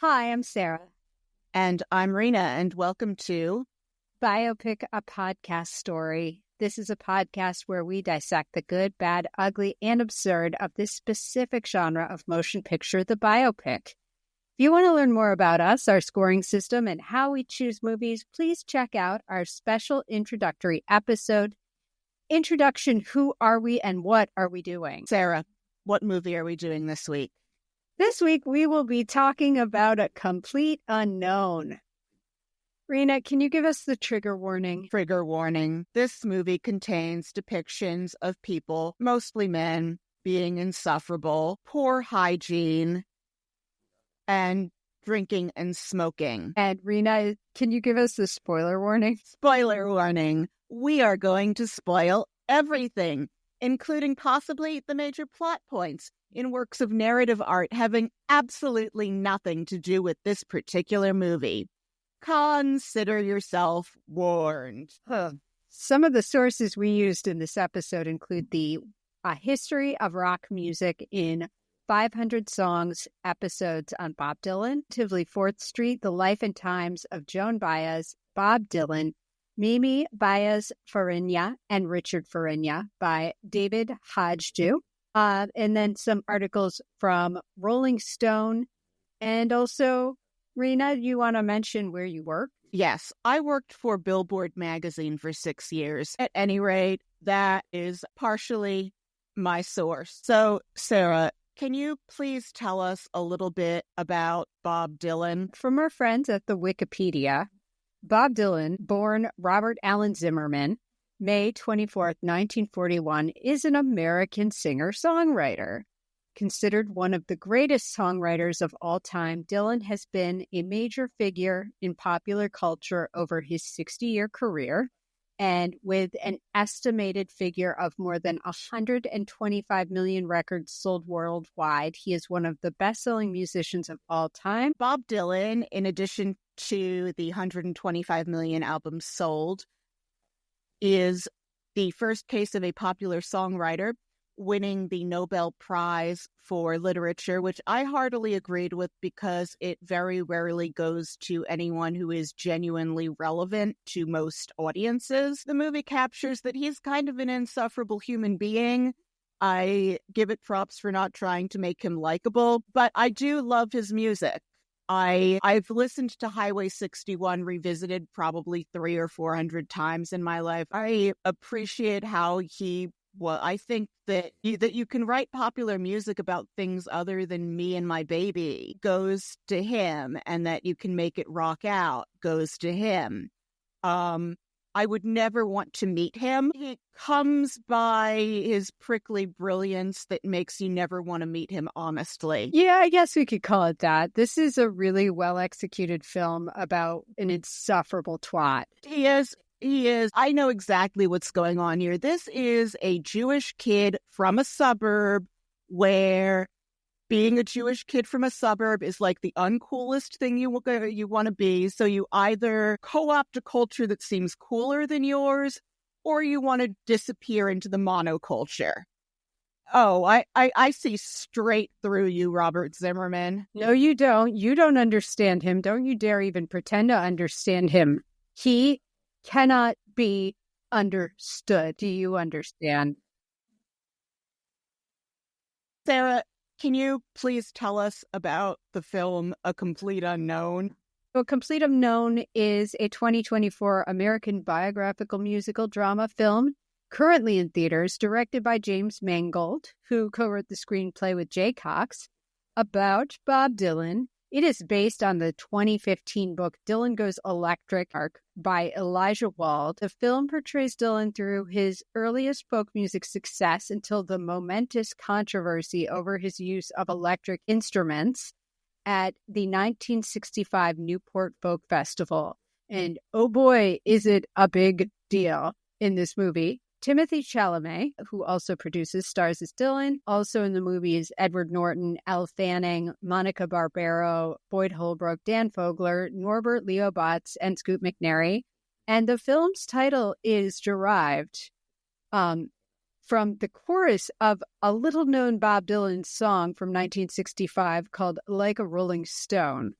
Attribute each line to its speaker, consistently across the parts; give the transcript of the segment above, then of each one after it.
Speaker 1: Hi, I'm Sara.
Speaker 2: And I'm Rena, and welcome to
Speaker 1: Biopic, a podcast story. This is a podcast where we dissect the good, bad, ugly, and absurd of this specific genre of motion picture, the biopic. If you want to learn more about us, our scoring system, and how we choose movies, please check out our special introductory episode, Introduction, Who Are We and What Are We Doing?
Speaker 2: Sara. What movie are we doing this week?
Speaker 1: This week, we will be talking about a complete unknown. Rena, can you give us the trigger warning?
Speaker 2: Trigger warning. This movie contains depictions of people, mostly men, being insufferable, poor hygiene, and drinking and smoking.
Speaker 1: And Rena, can you give us the spoiler warning?
Speaker 2: Spoiler warning. We are going to spoil everything, including possibly the major plot points in works of narrative art having absolutely nothing to do with this particular movie. Consider yourself warned.
Speaker 1: Some of the sources we used in this episode include the History of Rock Music in 500 Songs episodes on Bob Dylan, Tivoli 4th Street, The Life and Times of Joan Baez, Bob Dylan, Mimi Baez Fariña, and Richard Fariña by David Hodgdu, and then some articles from Rolling Stone, and also, Rena, you want to mention where you work?
Speaker 2: Yes, I worked for Billboard magazine for 6 years. At any rate, that is partially my source. So, Sara, can you please tell us a little bit about Bob Dylan?
Speaker 1: From our friends at the Wikipedia, Bob Dylan, born Robert Allen Zimmerman, May 24th, 1941, is an American singer-songwriter. Considered one of the greatest songwriters of all time, Dylan has been a major figure in popular culture over his 60-year career, and with an estimated figure of more than 125 million records sold worldwide, he is one of the best-selling musicians of all time.
Speaker 2: Bob Dylan, in addition to the 125 million albums sold, is the first case of a popular songwriter winning the Nobel Prize for Literature, which I heartily agreed with because it very rarely goes to anyone who is genuinely relevant to most audiences. The movie captures that he's kind of an insufferable human being. I give it props for not trying to make him likable, but I do love his music. I've listened to Highway 61 revisited probably 300 or 400 times in my life. I appreciate how I think that you can write popular music about things other than me and my baby goes to him, and that you can make it rock out goes to him. I would never want to meet him. He comes by his prickly brilliance that makes you never want to meet him, honestly.
Speaker 1: Yeah, I guess we could call it that. This is a really well-executed film about an insufferable twat.
Speaker 2: He is. I know exactly what's going on here. This is a Jewish kid from a suburb where being a Jewish kid from a suburb is like the uncoolest thing you want to be. So you either co-opt a culture that seems cooler than yours, or you want to disappear into the monoculture. Oh, I see straight through you, Robert Zimmerman.
Speaker 1: No, you don't. You don't understand him. Don't you dare even pretend to understand him. He cannot be understood. Do you understand?
Speaker 2: Sara, can you please tell us about the film A Complete Unknown?
Speaker 1: A Complete Unknown is a 2024 American biographical musical drama film currently in theaters, directed by James Mangold, who co-wrote the screenplay with Jay Cox, about Bob Dylan. It is based on the 2015 book Dylan Goes Electric by Elijah Wald. The film portrays Dylan through his earliest folk music success until the momentous controversy over his use of electric instruments at the 1965 Newport Folk Festival. And oh boy, is it a big deal in this movie. Timothee Chalamet, who also produces, stars as Dylan. Also in the movie is Edward Norton, Elle Fanning, Monica Barbaro, Boyd Holbrook, Dan Fogler, Norbert Leo Botts, and Scoot McNairy. And the film's title is derived from the chorus of a little-known Bob Dylan song from 1965 called Like a Rolling Stone.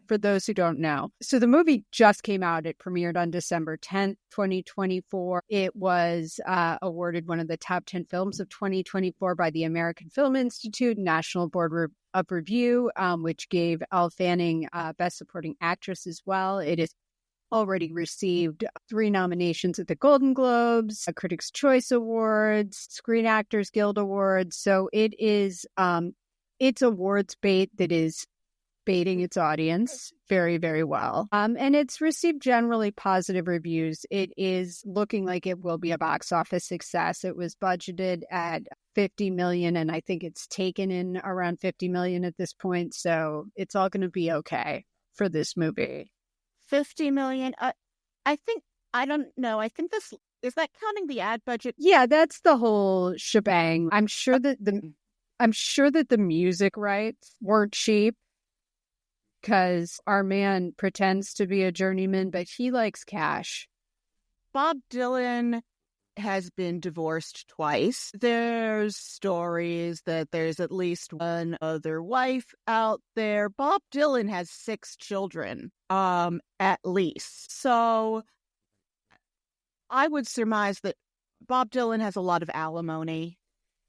Speaker 1: for those who don't know. So the movie just came out. It premiered on December 10th, 2024. It was awarded one of the top 10 films of 2024 by the American Film Institute National Board of Review, which gave Elle Fanning Best Supporting Actress as well. It has already received 3 nominations at the Golden Globes, Critics' Choice Awards, Screen Actors Guild Awards. So it is, it's awards bait that is baiting its audience very, very well. And it's received generally positive reviews. It is looking like it will be a box office success. It was budgeted at $50 million, and I think it's taken in around $50 million at this point. So it's all going to be okay for this movie.
Speaker 2: 50 million. I don't know. I think this is that counting the ad budget.
Speaker 1: Yeah, that's the whole shebang. I'm sure that the music rights weren't cheap, because our man pretends to be a journeyman, but he likes cash.
Speaker 2: Bob Dylan has been divorced twice. There's stories that there's at least one other wife out there. Bob Dylan has 6 children, at least. So I would surmise that Bob Dylan has a lot of alimony.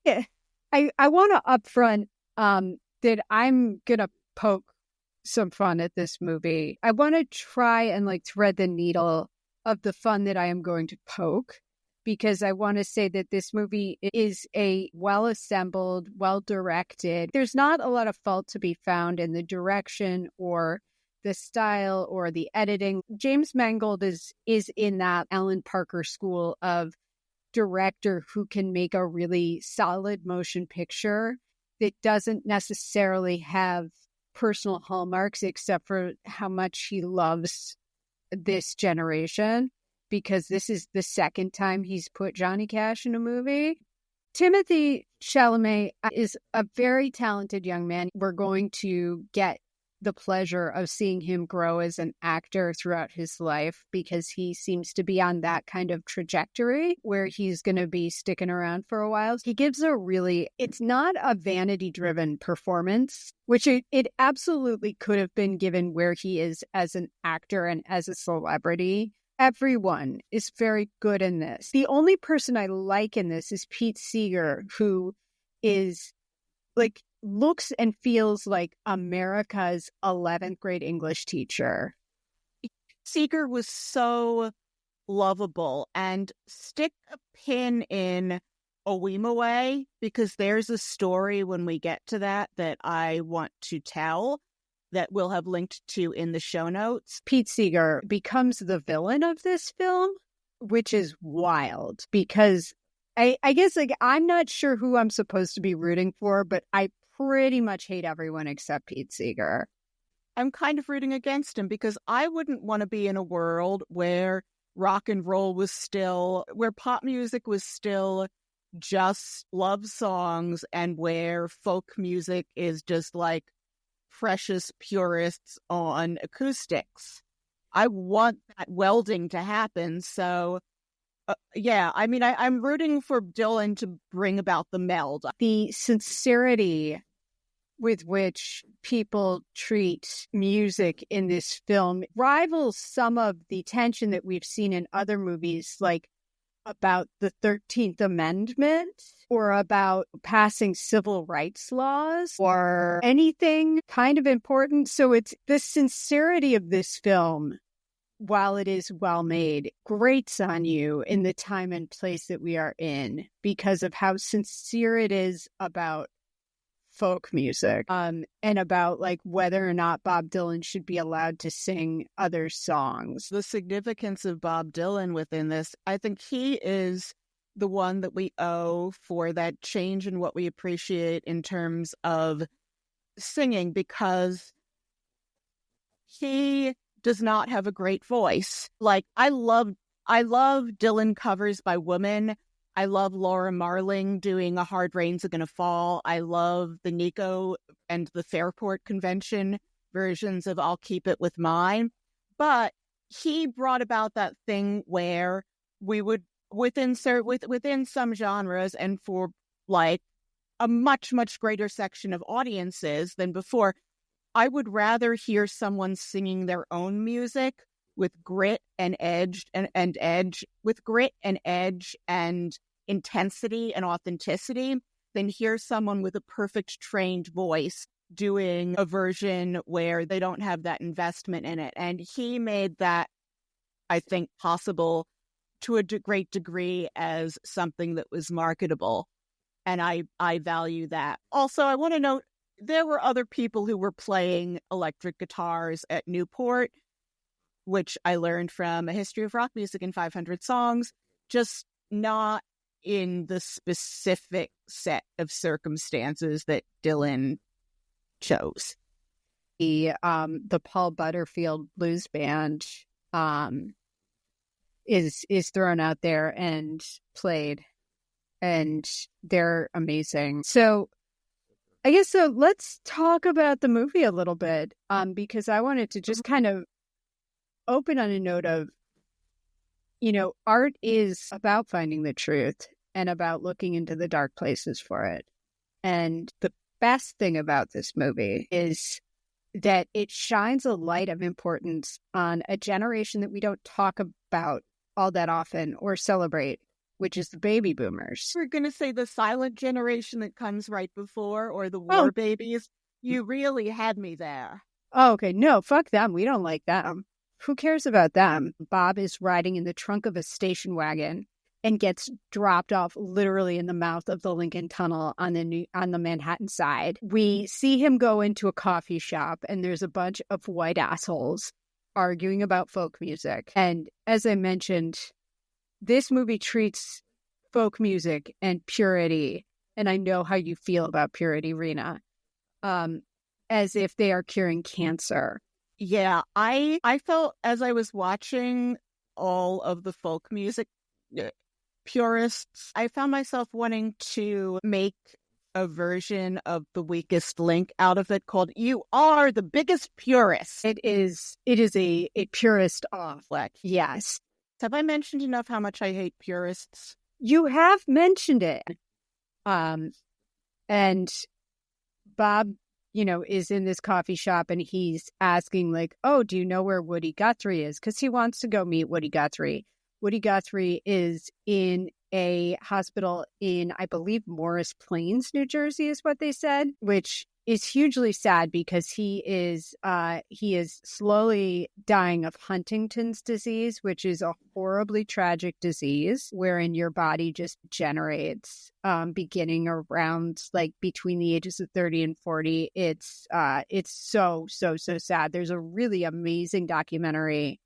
Speaker 1: Yeah. I want to upfront that I'm going to poke some fun at this movie. I want to try and thread the needle of the fun that I am going to poke, because I want to say that this movie is a well-assembled, well-directed. There's not a lot of fault to be found in the direction or the style or the editing. James Mangold is in that Alan Parker school of director who can make a really solid motion picture that doesn't necessarily have personal hallmarks, except for how much he loves this generation, because this is the second time he's put Johnny Cash in a movie. Timothee Chalamet is a very talented young man. We're going to get the pleasure of seeing him grow as an actor throughout his life, because he seems to be on that kind of trajectory where he's going to be sticking around for a while. He gives it's not a vanity-driven performance, which it absolutely could have been given where he is as an actor and as a celebrity. Everyone is very good in this. The only person I like in this is Pete Seeger, who is looks and feels like America's 11th grade English teacher.
Speaker 2: Seeger was so lovable, and stick a pin in Owimawe, because there's a story when we get to that I want to tell that we'll have linked to in the show notes.
Speaker 1: Pete Seeger becomes the villain of this film, which is wild, because I guess I'm not sure who I'm supposed to be rooting for, but I pretty much hate everyone except Pete Seeger.
Speaker 2: I'm kind of rooting against him, because I wouldn't want to be in a world where rock and roll was still, where pop music was still just love songs, and where folk music is just precious purists on acoustics. I want that welding to happen. So yeah, I mean, I'm rooting for Dylan to bring about the meld.
Speaker 1: The sincerity with which people treat music in this film rivals some of the tension that we've seen in other movies, like about the 13th Amendment or about passing civil rights laws or anything kind of important. So it's the sincerity of this film, while it is well made, grates on you in the time and place that we are in, because of how sincere it is about folk music, and about whether or not Bob Dylan should be allowed to sing other songs.
Speaker 2: The significance of Bob Dylan within this, I think he is the one that we owe for that change in what we appreciate in terms of singing, because he does not have a great voice. I love Dylan covers by women. I love Laura Marling doing A Hard Rain's Gonna Fall. I love the Nico and the Fairport Convention versions of I'll Keep It With Mine. But he brought about that thing where we would, within some genres and for a much, much greater section of audiences than before, I would rather hear someone singing their own music with grit and edge with grit and edge and intensity and authenticity than hear someone with a perfect trained voice doing a version where they don't have that investment in it. And he made that, I think, possible to a great degree as something that was marketable. And I value that. Also, I want to note, there were other people who were playing electric guitars at Newport, which I learned from A History of Rock Music in 500 Songs, just not in the specific set of circumstances that Dylan chose.
Speaker 1: The Paul Butterfield Blues Band is thrown out there and played, and they're amazing. So I guess let's talk about the movie a little bit, because I wanted to just kind of open on a note of, art is about finding the truth and about looking into the dark places for it. And the best thing about this movie is that it shines a light of importance on a generation that we don't talk about all that often or celebrate, which is the baby boomers.
Speaker 2: We're going to say the silent generation that comes right before, or the war babies. You really had me there.
Speaker 1: Oh, okay. No, fuck them. We don't like them. Who cares about them? Bob is riding in the trunk of a station wagon and gets dropped off literally in the mouth of the Lincoln Tunnel on the Manhattan side. We see him go into a coffee shop, and there's a bunch of white assholes arguing about folk music. And as I mentioned, this movie treats folk music and purity, and I know how you feel about purity, Rena, as if they are curing cancer.
Speaker 2: Yeah, I felt as I was watching all of the folk music purists, I found myself wanting to make a version of The Weakest Link out of it called "You Are the Biggest Purist."
Speaker 1: It is a purist off. Yes.
Speaker 2: Have I mentioned enough how much I hate purists?
Speaker 1: You have mentioned it. And Bob, is in this coffee shop, and he's asking, like, oh, do you know where Woody Guthrie is? Because he wants to go meet Woody Guthrie. Woody Guthrie is in a hospital in, I believe, Morris Plains, New Jersey is what they said, which is hugely sad because he is slowly dying of Huntington's disease, which is a horribly tragic disease wherein your body just generates, beginning around like between the ages of 30 and 40. It's so sad. There's a really amazing documentary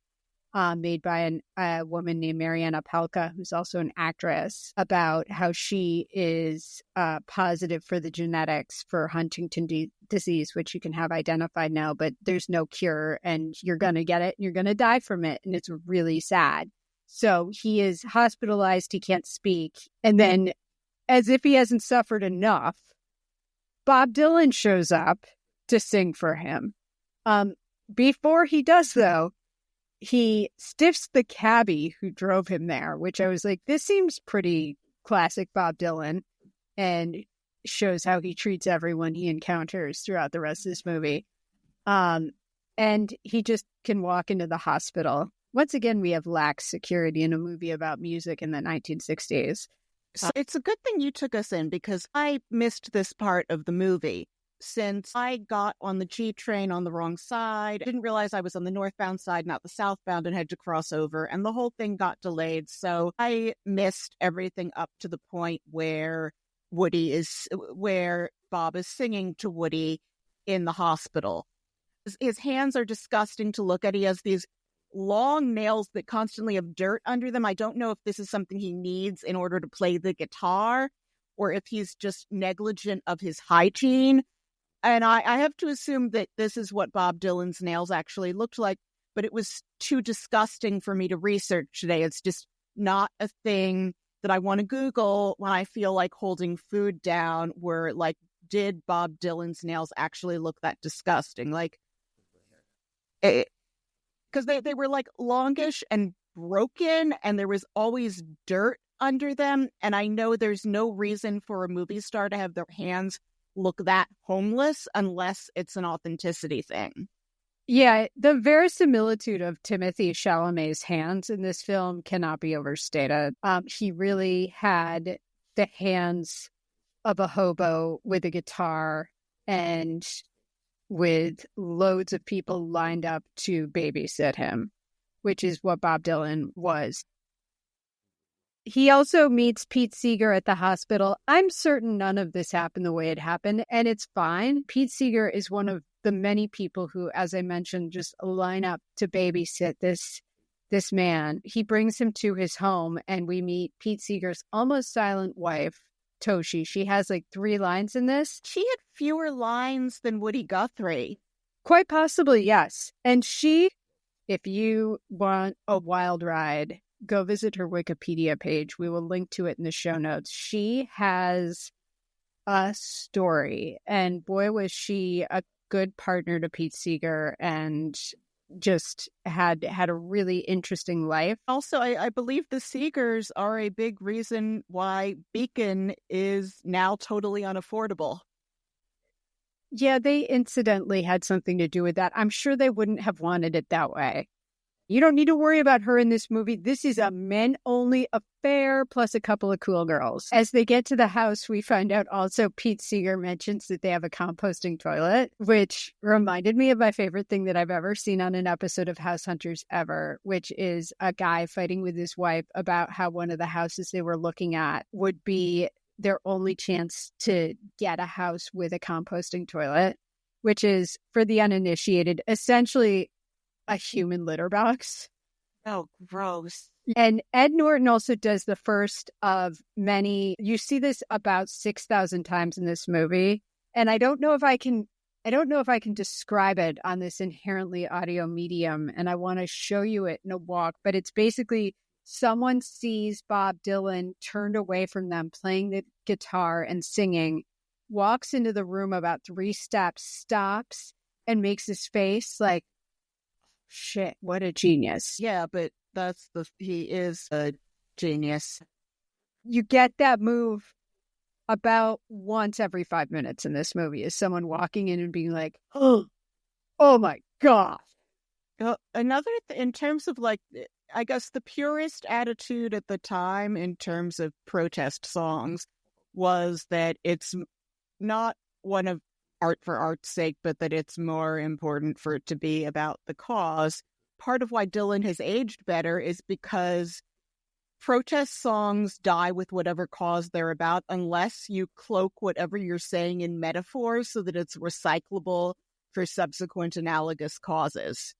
Speaker 1: made by a woman named Mariana Pelka, who's also an actress, about how she is positive for the genetics for Huntington disease, which you can have identified now, but there's no cure, and you're going to get it, and you're going to die from it, and it's really sad. So he is hospitalized, he can't speak, and then, as if he hasn't suffered enough, Bob Dylan shows up to sing for him. Before he does, though, he stiffs the cabbie who drove him there, which I was like, this seems pretty classic Bob Dylan, and shows how he treats everyone he encounters throughout the rest of this movie. And he just can walk into the hospital. Once again, we have lax security in a movie about music in the 1960s.
Speaker 2: So it's a good thing you took us in, because I missed this part of the movie. Since I got on the G train on the wrong side, I didn't realize I was on the northbound side, not the southbound, and had to cross over, and the whole thing got delayed. So I missed everything up to the point where Bob is singing to Woody in the hospital. His hands are disgusting to look at. He has these long nails that constantly have dirt under them. I don't know if this is something he needs in order to play the guitar, or if he's just negligent of his hygiene. And I have to assume that this is what Bob Dylan's nails actually looked like, but it was too disgusting for me to research today. It's just not a thing that I want to Google when I feel like holding food down, where, like, did Bob Dylan's nails actually look that disgusting? Like, because they were like longish and broken, and there was always dirt under them. And I know there's no reason for a movie star to have their hands look that homeless unless it's an authenticity thing.
Speaker 1: Yeah, the verisimilitude of Timothee Chalamet's hands in this film cannot be overstated. He really had the hands of a hobo with a guitar and with loads of people lined up to babysit him, which is what Bob Dylan was. He also meets Pete Seeger at the hospital. I'm certain none of this happened the way it happened, and it's fine. Pete Seeger is one of the many people who, as I mentioned, just line up to babysit this man. He brings him to his home, and we meet Pete Seeger's almost silent wife, Toshi. She has like 3 lines in this.
Speaker 2: She had fewer lines than Woody Guthrie.
Speaker 1: Quite possibly, yes. And she, if you want a wild ride, go visit her Wikipedia page. We will link to it in the show notes. She has a story, and boy, was she a good partner to Pete Seeger, and just had a really interesting life.
Speaker 2: Also, I believe the Seegers are a big reason why Beacon is now totally unaffordable.
Speaker 1: Yeah, they incidentally had something to do with that. I'm sure they wouldn't have wanted it that way. You don't need to worry about her in this movie. This is a men-only affair plus a couple of cool girls. As they get to the house, we find out also Pete Seeger mentions that they have a composting toilet, which reminded me of my favorite thing that I've ever seen on an episode of House Hunters ever, which is a guy fighting with his wife about how one of the houses they were looking at would be their only chance to get a house with a composting toilet, which is, for the uninitiated, essentially a human litter box.
Speaker 2: Oh, gross.
Speaker 1: And Ed Norton also does the first of many. You see this about 6,000 times in this movie. And I don't know if I can describe it on this inherently audio medium. And I want to show you it in a walk, but it's basically someone sees Bob Dylan turned away from them playing the guitar and singing, walks into the room about 3 steps, stops, and makes his face like, shit, what a genius.
Speaker 2: Yeah, but he is a genius.
Speaker 1: You get that move about once every 5 minutes in this movie, is someone walking in and being like, oh my God.
Speaker 2: Another, in terms of like, I guess the purest attitude at the time in terms of protest songs was that it's not one of art for art's sake, but that it's more important for it to be about the cause. Part of why Dylan has aged better is because protest songs die with whatever cause they're about, unless you cloak whatever you're saying in metaphors so that it's recyclable for subsequent analogous causes.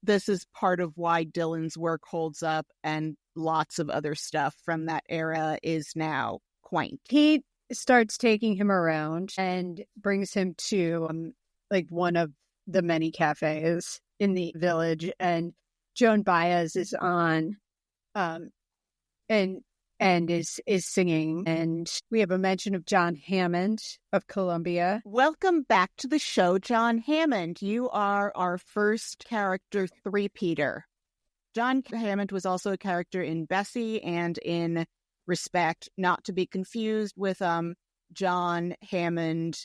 Speaker 2: This is part of why Dylan's work holds up, and lots of other stuff from that era is now quaint.
Speaker 1: He starts taking him around and brings him to like one of the many cafes in the village, and Joan Baez is on and is singing, and we have a mention of John Hammond of Columbia.
Speaker 2: Welcome back to the show, John Hammond. You are our first character three-peater. John Hammond was also a character in Bessie and in Respect, not to be confused with John Hammond,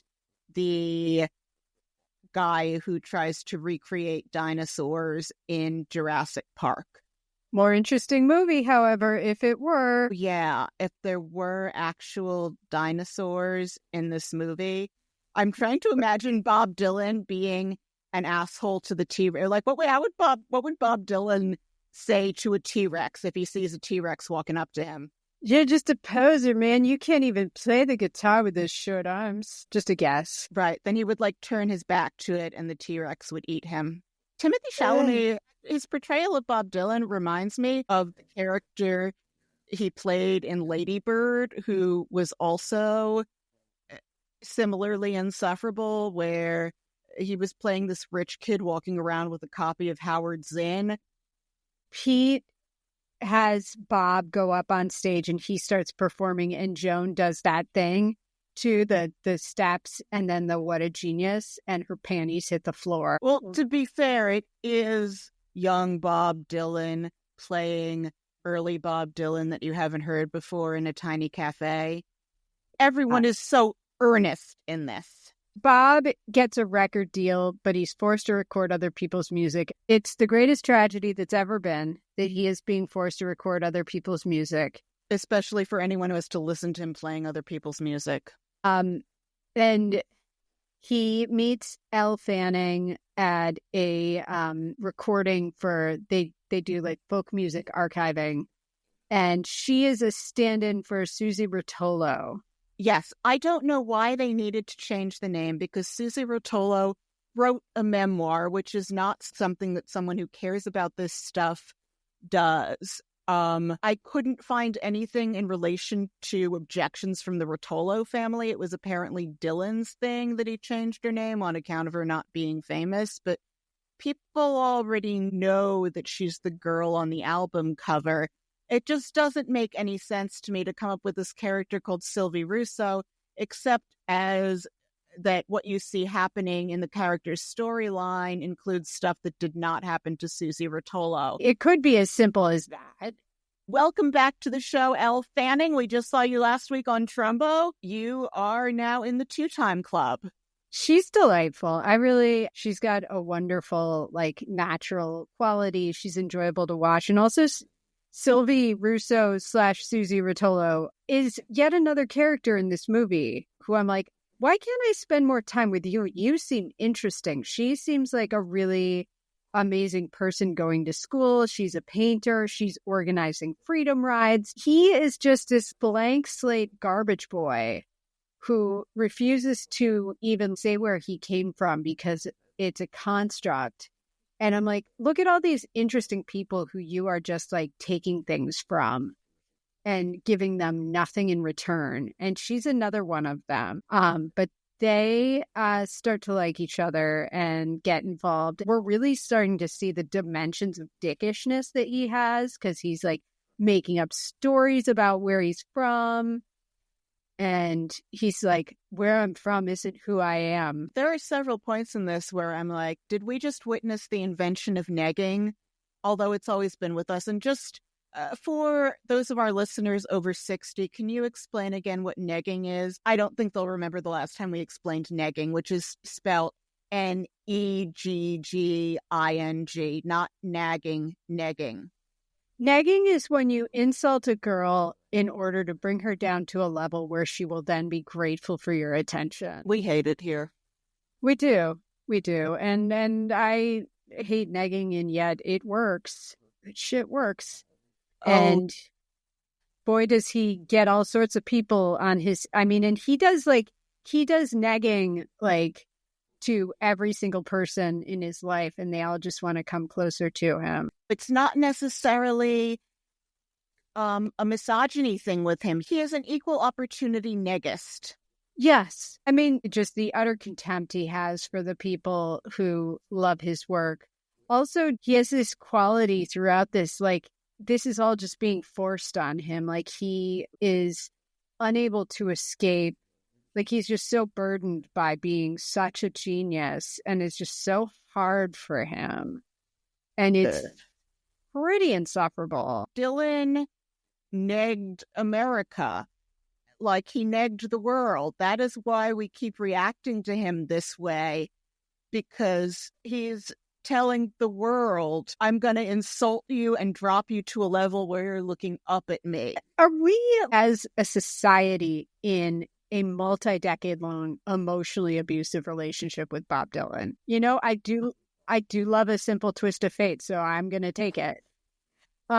Speaker 2: the guy who tries to recreate dinosaurs in Jurassic Park.
Speaker 1: More interesting movie, however, if it were.
Speaker 2: Yeah, if there were actual dinosaurs in this movie. I'm trying to imagine Bob Dylan being an asshole to the T-Rex. Like, what would Bob Dylan say to a T-Rex if he sees a T-Rex walking up to him?
Speaker 1: You're just a poser, man. You can't even play the guitar with those short arms. Just a guess.
Speaker 2: Right. Then he would like turn his back to it and the T-Rex would eat him. Timothee Chalamet, his portrayal of Bob Dylan reminds me of the character he played in Lady Bird, who was also similarly insufferable, where he was playing this rich kid walking around with a copy of Howard Zinn.
Speaker 1: Pete has Bob go up on stage and he starts performing, and Joan does that thing to the steps and then the what a genius, and her panties hit the floor.
Speaker 2: Well, to be fair, it is young Bob Dylan playing early Bob Dylan that you haven't heard before in a tiny cafe. Everyone is so earnest in this.
Speaker 1: Bob gets a record deal, but he's forced to record other people's music. It's the greatest tragedy that's ever been that he is being forced to record other people's music.
Speaker 2: Especially for anyone who has to listen to him playing other people's music.
Speaker 1: And he meets Elle Fanning at a recording for, they do like folk music archiving. And she is a stand-in for Susie Rotolo.
Speaker 2: Yes, I don't know why they needed to change the name, because Susie Rotolo wrote a memoir, which is not something that someone who cares about this stuff does. I couldn't find anything in relation to objections from the Rotolo family. It was apparently Dylan's thing that he changed her name on account of her not being famous, but people already know that she's the girl on the album cover. It just doesn't make any sense to me to come up with this character called Sylvie Russo, except as that what you see happening in the character's storyline includes stuff that did not happen to Susie Rotolo.
Speaker 1: It could be as simple as that.
Speaker 2: Welcome back to the show, Elle Fanning. We just saw you last week on Trumbo. You are now in the Two-Time Club.
Speaker 1: She's delightful. She's got a wonderful, like, natural quality. She's enjoyable to watch. And also, Sylvie Russo / Susie Rotolo is yet another character in this movie who I'm like, why can't I spend more time with you? You seem interesting. She seems like a really amazing person going to school. She's a painter. She's organizing freedom rides. He is just this blank slate garbage boy who refuses to even say where he came from because it's a construct. And I'm like, look at all these interesting people who you are just like taking things from and giving them nothing in return. And she's another one of them. But they start to like each other and get involved. We're really starting to see the dimensions of dickishness that he has, because he's like making up stories about where he's from. And he's like, where I'm from isn't who I am.
Speaker 2: There are several points in this where I'm like, did we just witness the invention of negging? Although it's always been with us. And just for those of our listeners over 60, can you explain again what negging is? I don't think they'll remember the last time we explained negging, which is spelled Negging, not nagging, negging.
Speaker 1: Negging is when you insult a girl in order to bring her down to a level where she will then be grateful for your attention.
Speaker 2: We hate it here.
Speaker 1: We do. And I hate negging, and yet it works. Shit works.
Speaker 2: Oh.
Speaker 1: And boy, does he get all sorts of people on his... and he does negging, like, to every single person in his life, and they all just want to come closer to him.
Speaker 2: It's not necessarily a misogyny thing with him. He is an equal opportunity neggist.
Speaker 1: Yes. Just the utter contempt he has for the people who love his work. Also, he has this quality throughout this, like, this is all just being forced on him. Like, he is unable to escape. Like, he's just so burdened by being such a genius, and it's just so hard for him. And it's pretty insufferable.
Speaker 2: Dylan negged America. Like, he negged the world. That is why we keep reacting to him this way, because he's telling the world, I'm going to insult you and drop you to a level where you're looking up at me.
Speaker 1: Are we, as a society, in a multi-decade-long emotionally abusive relationship with Bob Dylan? You know, I do love a simple twist of fate, so I'm going to take it.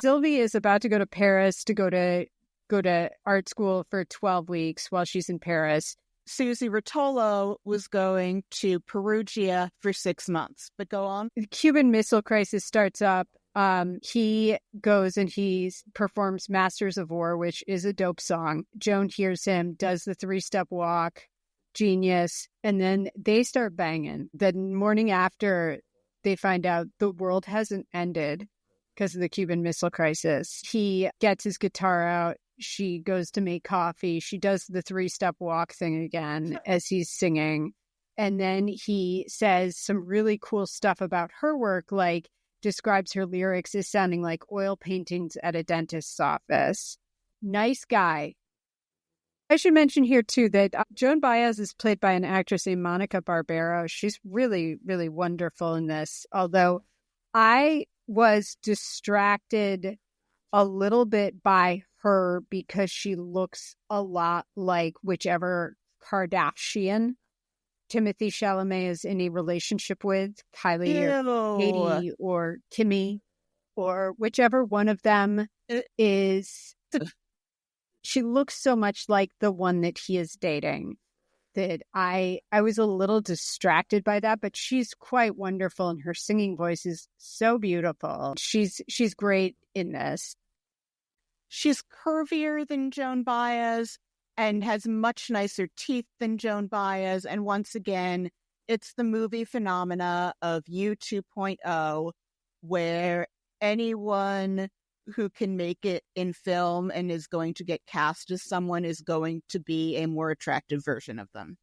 Speaker 1: Sylvie is about to go to Paris to go to art school for 12 weeks while she's in Paris.
Speaker 2: Susie Rotolo was going to Perugia for 6 months. But go on.
Speaker 1: The Cuban Missile Crisis starts up. He goes and he performs Masters of War, which is a dope song. Joan hears him, does the 3-step walk, genius, and then they start banging. The morning after, they find out the world hasn't ended because of the Cuban Missile Crisis. He gets his guitar out. She goes to make coffee. She does the 3-step walk thing again as he's singing. And then he says some really cool stuff about her work, like describes her lyrics as sounding like oil paintings at a dentist's office. Nice guy. I should mention here, too, that Joan Baez is played by an actress named Monica Barbero. She's really, really wonderful in this, although I was distracted a little bit by her because she looks a lot like whichever Kardashian Timothee Chalamet is in a relationship with, Kylie or Katie or Kimmy, or whichever one of them is. She looks so much like the one that he is dating that I was a little distracted by that, but she's quite wonderful and her singing voice is so beautiful. She's great in this.
Speaker 2: She's curvier than Joan Baez and has much nicer teeth than Joan Baez. And once again, it's the movie phenomena of U 2.0, where anyone who can make it in film and is going to get cast as someone is going to be a more attractive version of them.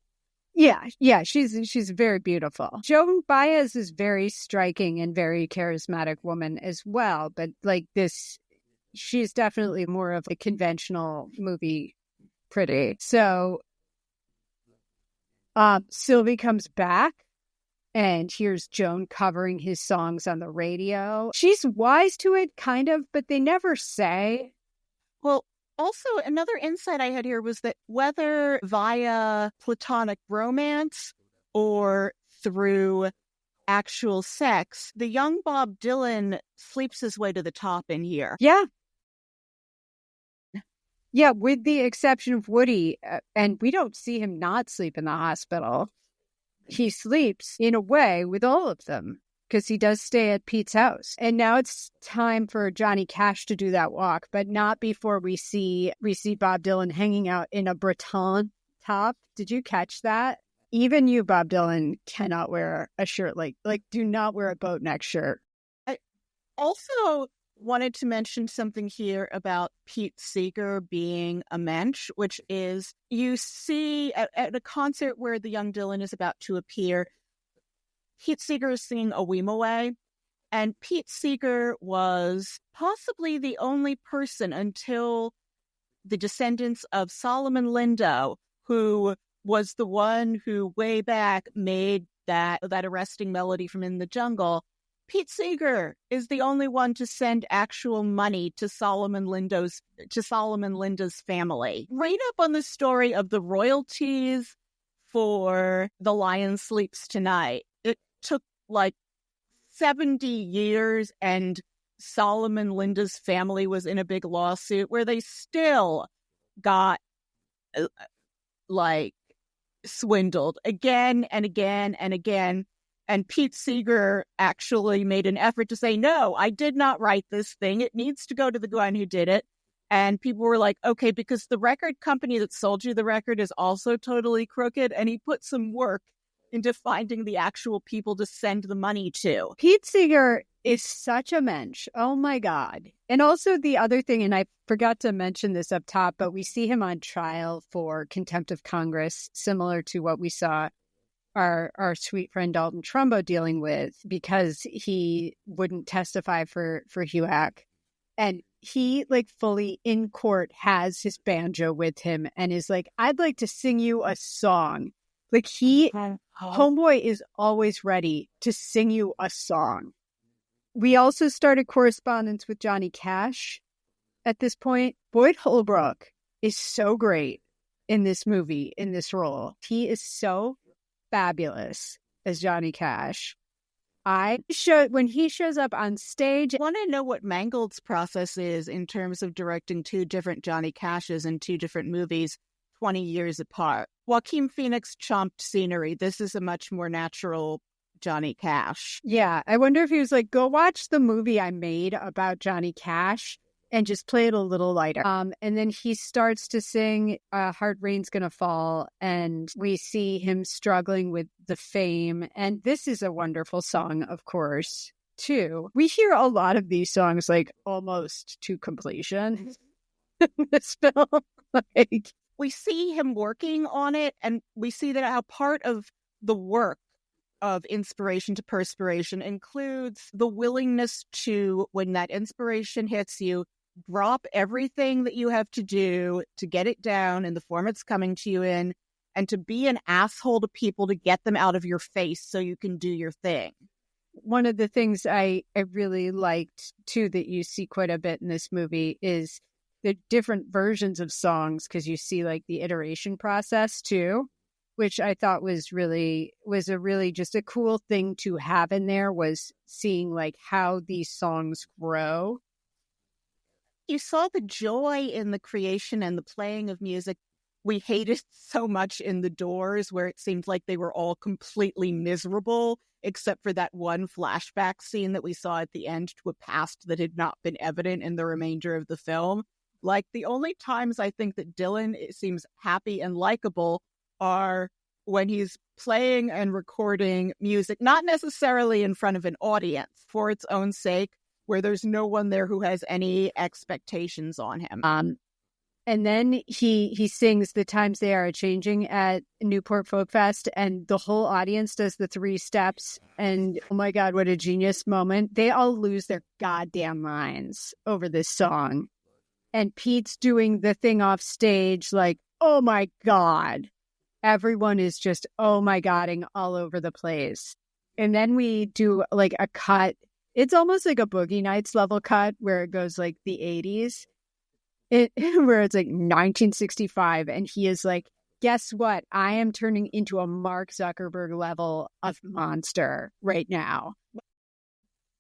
Speaker 1: Yeah, she's very beautiful. Joan Baez is very striking and very charismatic woman as well, but like this, she's definitely more of a conventional movie pretty. So Sylvie comes back and here's Joan covering his songs on the radio. She's wise to it, kind of, but they never say.
Speaker 2: Well, also, another insight I had here was that whether via platonic romance or through actual sex, the young Bob Dylan sleeps his way to the top in here.
Speaker 1: Yeah. Yeah, with the exception of Woody, and we don't see him not sleep in the hospital. He sleeps, in a way, with all of them, because he does stay at Pete's house. And now it's time for Johnny Cash to do that walk, but not before we see Bob Dylan hanging out in a Breton top. Did you catch that? Even you, Bob Dylan, cannot wear a shirt like do not wear a boat neck shirt.
Speaker 2: I also wanted to mention something here about Pete Seeger being a mensch, which is you see at a concert where the young Dylan is about to appear, Pete Seeger is singing A Weem Away, and Pete Seeger was possibly the only person until the descendants of Solomon Lindo, who was the one who way back made that arresting melody from In the Jungle. Pete Seeger is the only one to send actual money to Solomon Lindo's family. Read up on the story of the royalties for The Lion Sleeps Tonight. It took like 70 years, and Solomon Lindo's family was in a big lawsuit where they still got swindled again and again and again. And Pete Seeger actually made an effort to say, no, I did not write this thing. It needs to go to the one who did it. And people were like, okay, because the record company that sold you the record is also totally crooked. And he put some work into finding the actual people to send the money to.
Speaker 1: Pete Seeger is such a mensch. Oh, my God. And also the other thing, and I forgot to mention this up top, but we see him on trial for contempt of Congress, similar to what we saw our sweet friend Dalton Trumbo dealing with, because he wouldn't testify for HUAC. And he fully in court has his banjo with him and is like, I'd like to sing you a song. Homeboy is always ready to sing you a song. We also started correspondence with Johnny Cash at this point. Boyd Holbrook is so great in this movie, in this role. He is so fabulous as Johnny Cash. When he shows up on stage,
Speaker 2: I want to know what Mangold's process is in terms of directing two different Johnny Cashes in two different movies 20 years apart. Joaquin Phoenix chomped scenery. This is a much more natural Johnny Cash.
Speaker 1: Yeah, I wonder if he was like, go watch the movie I made about Johnny Cash and just play it a little lighter. And then he starts to sing Hard Rain's Gonna Fall, and we see him struggling with the fame. And this is a wonderful song, of course, too. We hear a lot of these songs almost to completion in this film.
Speaker 2: We see him working on it, and we see that how part of the work of inspiration to perspiration includes the willingness to, when that inspiration hits you, drop everything that you have to do to get it down in the form it's coming to you in, and to be an asshole to people to get them out of your face so you can do your thing.
Speaker 1: One of the things I really liked, too, that you see quite a bit in this movie is the different versions of songs, because you see like the iteration process, too, which I thought was a really just a cool thing to have in there, was seeing like how these songs grow.
Speaker 2: You saw the joy in the creation and the playing of music. We hated so much in The Doors, where it seemed like they were all completely miserable, except for that one flashback scene that we saw at the end to a past that had not been evident in the remainder of the film. Like, the only times I think that Dylan seems happy and likable are when he's playing and recording music, not necessarily in front of an audience for its own sake, where there's no one there who has any expectations on him.
Speaker 1: And then he sings The Times They Are Changing at Newport Folk Fest, and the whole audience does the 3 steps. And oh my God, what a genius moment. They all lose their goddamn minds over this song. And Pete's doing the thing off stage like, oh my God. Everyone is just, oh my Godding all over the place. And then we do like a cut. It's almost like a Boogie Nights level cut where it goes like the 80s. Where it's like 1965, and he is like, guess what? I am turning into a Mark Zuckerberg level of monster right now.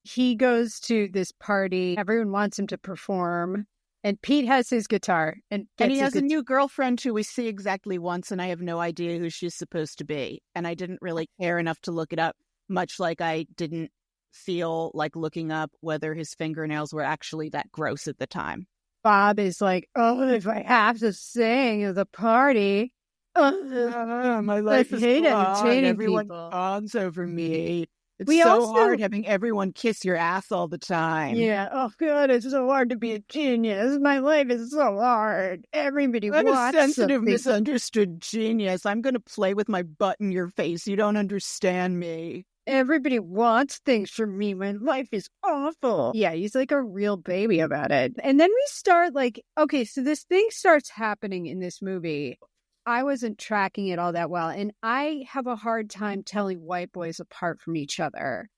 Speaker 1: He goes to this party. Everyone wants him to perform. And Pete has his guitar. And
Speaker 2: he has a new girlfriend who we see exactly once, and I have no idea who she's supposed to be. And I didn't really care enough to look it up, much like I didn't feel like looking up whether his fingernails were actually that gross at the time.
Speaker 1: Bob is like, oh, if I have to sing at the party,
Speaker 2: my life is gone. Everyone fawns over me. It's hard having everyone kiss your ass all the time.
Speaker 1: Yeah. Oh, God, it's so hard to be a genius. My life is so hard. Everybody wants
Speaker 2: I'm a sensitive, misunderstood genius. I'm going to play with my butt in your face. You don't understand me.
Speaker 1: Everybody wants things from me. My life is awful. Yeah, he's like a real baby about it. And then we start like, okay, so this thing starts happening in this movie. I wasn't tracking it all that well, and I have a hard time telling white boys apart from each other.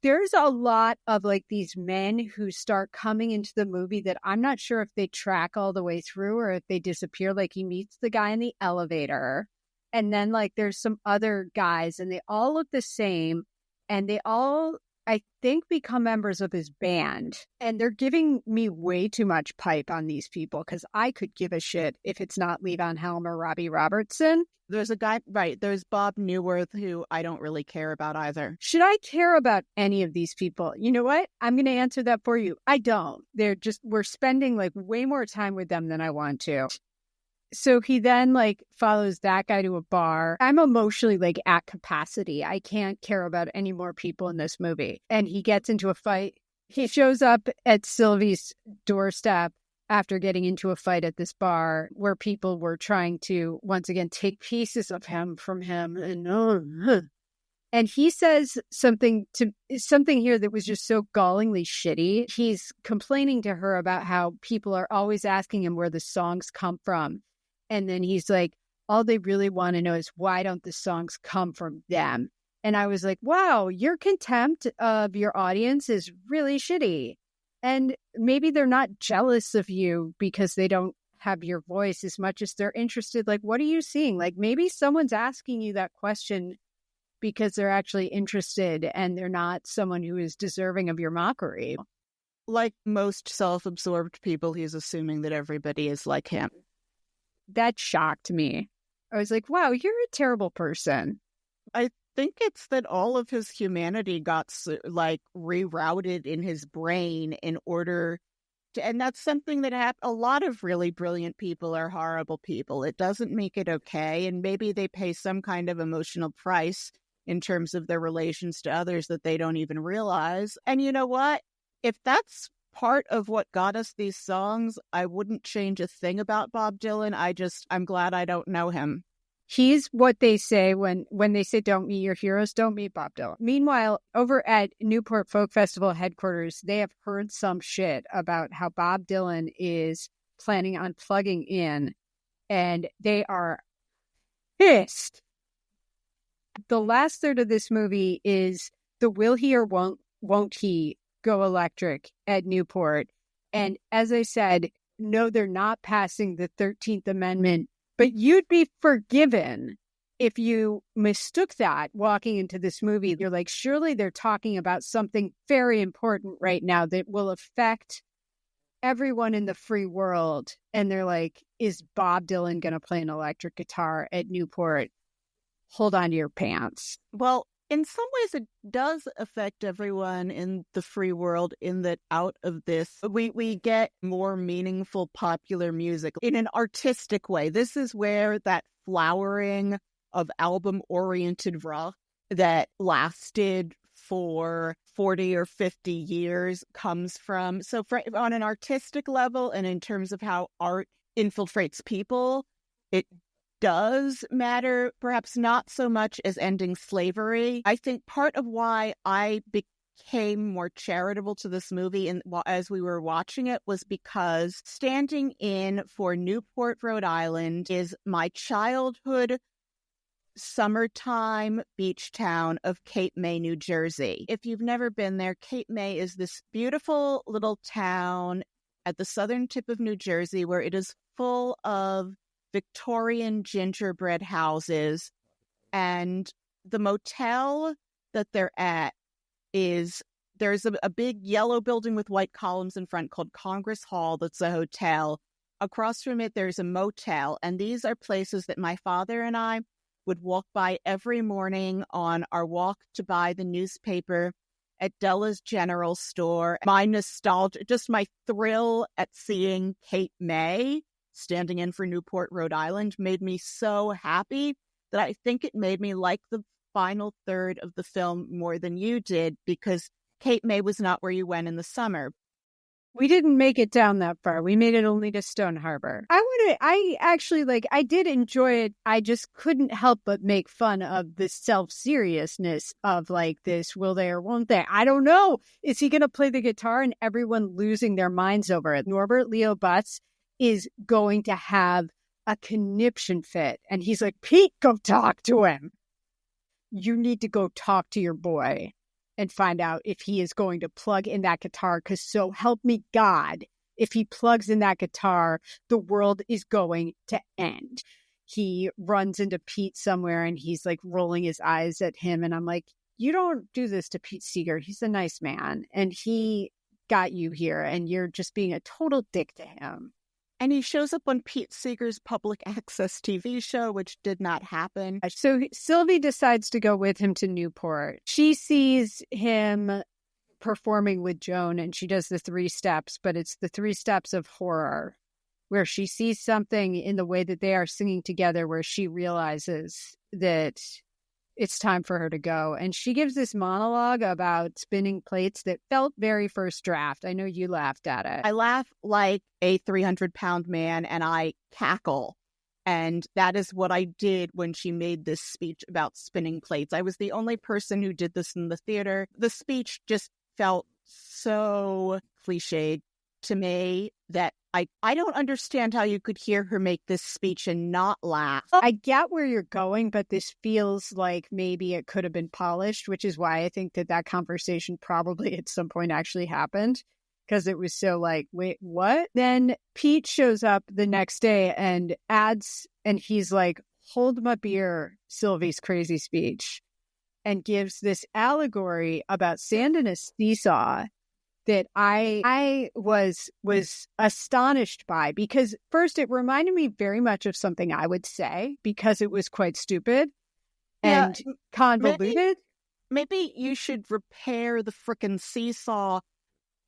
Speaker 1: There's a lot of like these men who start coming into the movie that I'm not sure if they track all the way through or if they disappear. Like he meets the guy in the elevator, and then like there's some other guys, and they all look the same. And they all, I think, become members of his band. And they're giving me way too much pipe on these people because I could give a shit if it's not Levon Helm or Robbie Robertson.
Speaker 2: There's a guy, right, there's Bob Newworth, who I don't really care about either.
Speaker 1: Should I care about any of these people? You know what? I'm going to answer that for you. I don't. We're spending like way more time with them than I want to. So he then like follows that guy to a bar. I'm emotionally like at capacity. I can't care about any more people in this movie. And he gets into a fight. He shows up at Sylvie's doorstep after getting into a fight at this bar where people were trying to once again take pieces of him from him. And he says something here that was just so gallingly shitty. He's complaining to her about how people are always asking him where the songs come from. And then he's like, all they really want to know is why don't the songs come from them? And I was like, wow, your contempt of your audience is really shitty. And maybe they're not jealous of you because they don't have your voice as much as they're interested. Like, what are you seeing? Like maybe someone's asking you that question because they're actually interested and they're not someone who is deserving of your mockery.
Speaker 2: Like most self-absorbed people, he's assuming that everybody is like him.
Speaker 1: That shocked me. I was like, wow, you're a terrible person.
Speaker 2: I think it's that all of his humanity got like rerouted in his brain in order to, and that's something that a lot of really brilliant people are horrible people. It doesn't make it okay. And maybe they pay some kind of emotional price in terms of their relations to others that they don't even realize. And you know what? If that's part of what got us these songs, I wouldn't change a thing about Bob Dylan. I'm glad I don't know him.
Speaker 1: He's what they say when they say don't meet your heroes, don't meet Bob Dylan. Meanwhile, over at Newport Folk Festival headquarters, they have heard some shit about how Bob Dylan is planning on plugging in, and they are pissed. The last third of this movie is the will he or won't he go electric at Newport. And as I said, no, they're not passing the 13th Amendment, but you'd be forgiven if you mistook that walking into this movie. You're like, surely they're talking about something very important right now that will affect everyone in the free world. And they're like, is Bob Dylan going to play an electric guitar at Newport? Hold on to your pants.
Speaker 2: Well, in some ways, it does affect everyone in the free world in that out of this, we get more meaningful popular music in an artistic way. This is where that flowering of album-oriented rock that lasted for 40 or 50 years comes from. So on an artistic level and in terms of how art infiltrates people, it does matter, perhaps not so much as ending slavery. I think part of why I became more charitable to this movie as we were watching it was because standing in for Newport, Rhode Island is my childhood summertime beach town of Cape May, New Jersey. If you've never been there, Cape May is this beautiful little town at the southern tip of New Jersey where it is full of Victorian gingerbread houses, and the motel that they're at there's a big yellow building with white columns in front called Congress Hall. That's a hotel. Across from it, there's a motel, and these are places that my father and I would walk by every morning on our walk to buy the newspaper at Della's General Store. My nostalgia, just my thrill at seeing Cape May standing in for Newport, Rhode Island, made me so happy that I think it made me like the final third of the film more than you did, because Cape May was not where you went in the summer.
Speaker 1: We didn't make it down that far. We made it only to Stone Harbor. I did enjoy it. I just couldn't help but make fun of the self-seriousness of like this, will they or won't they? I don't know. Is he going to play the guitar and everyone losing their minds over it? Norbert Leo Butz is going to have a conniption fit. And he's like, Pete, go talk to him. You need to go talk to your boy and find out if he is going to plug in that guitar, because so help me God, if he plugs in that guitar, the world is going to end. He runs into Pete somewhere and he's like rolling his eyes at him. And I'm like, you don't do this to Pete Seeger. He's a nice man. And he got you here and you're just being a total dick to him.
Speaker 2: And he shows up on Pete Seeger's public access TV show, which did not happen.
Speaker 1: So Sylvie decides to go with him to Newport. She sees him performing with Joan and she does the 3 steps, but it's the 3 steps of horror, where she sees something in the way that they are singing together where she realizes that it's time for her to go. And she gives this monologue about spinning plates that felt very first draft. I know you laughed at it.
Speaker 2: I laugh like a 300-pound man and I cackle. And that is what I did when she made this speech about spinning plates. I was the only person who did this in the theater. The speech just felt so cliched to me that I don't understand how you could hear her make this speech and not laugh.
Speaker 1: I get where you're going, but this feels like maybe it could have been polished, which is why I think that conversation probably at some point actually happened, because it was so like, wait, what? Then Pete shows up the next day and adds, and he's like, hold my beer, Sylvie's crazy speech, and gives this allegory about sand in a seesaw that I was astonished by, because first it reminded me very much of something I would say, because it was quite stupid and convoluted.
Speaker 2: Maybe you should repair the frickin' seesaw,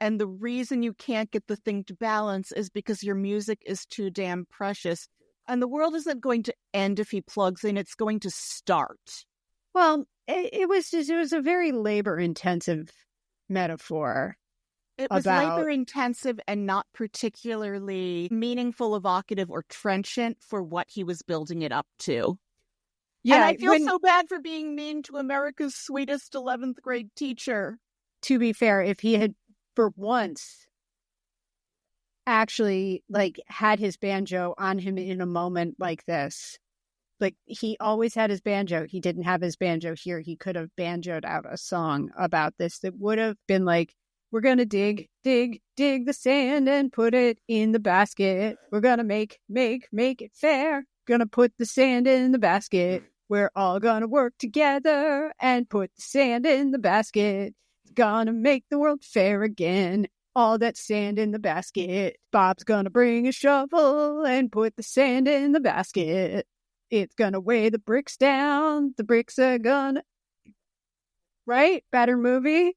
Speaker 2: and the reason you can't get the thing to balance is because your music is too damn precious. And the world isn't going to end if he plugs in, it's going to start.
Speaker 1: Well, it was a very labor-intensive metaphor.
Speaker 2: It was labor-intensive and not particularly meaningful, evocative, or trenchant for what he was building it up to.
Speaker 1: Yeah,
Speaker 2: and I feel so bad for being mean to America's sweetest 11th grade teacher.
Speaker 1: To be fair, if he had for once actually like had his banjo on him in a moment like this, like he always had his banjo. He didn't have his banjo here. He could have banjoed out a song about this that would have been like, we're going to dig the sand and put it in the basket. We're going to make it fair. Going to put the sand in the basket. We're all going to work together and put the sand in the basket. It's going to make the world fair again. All that sand in the basket. Bob's going to bring a shovel and put the sand in the basket. It's going to weigh the bricks down. The bricks are going to... Right? Better movie?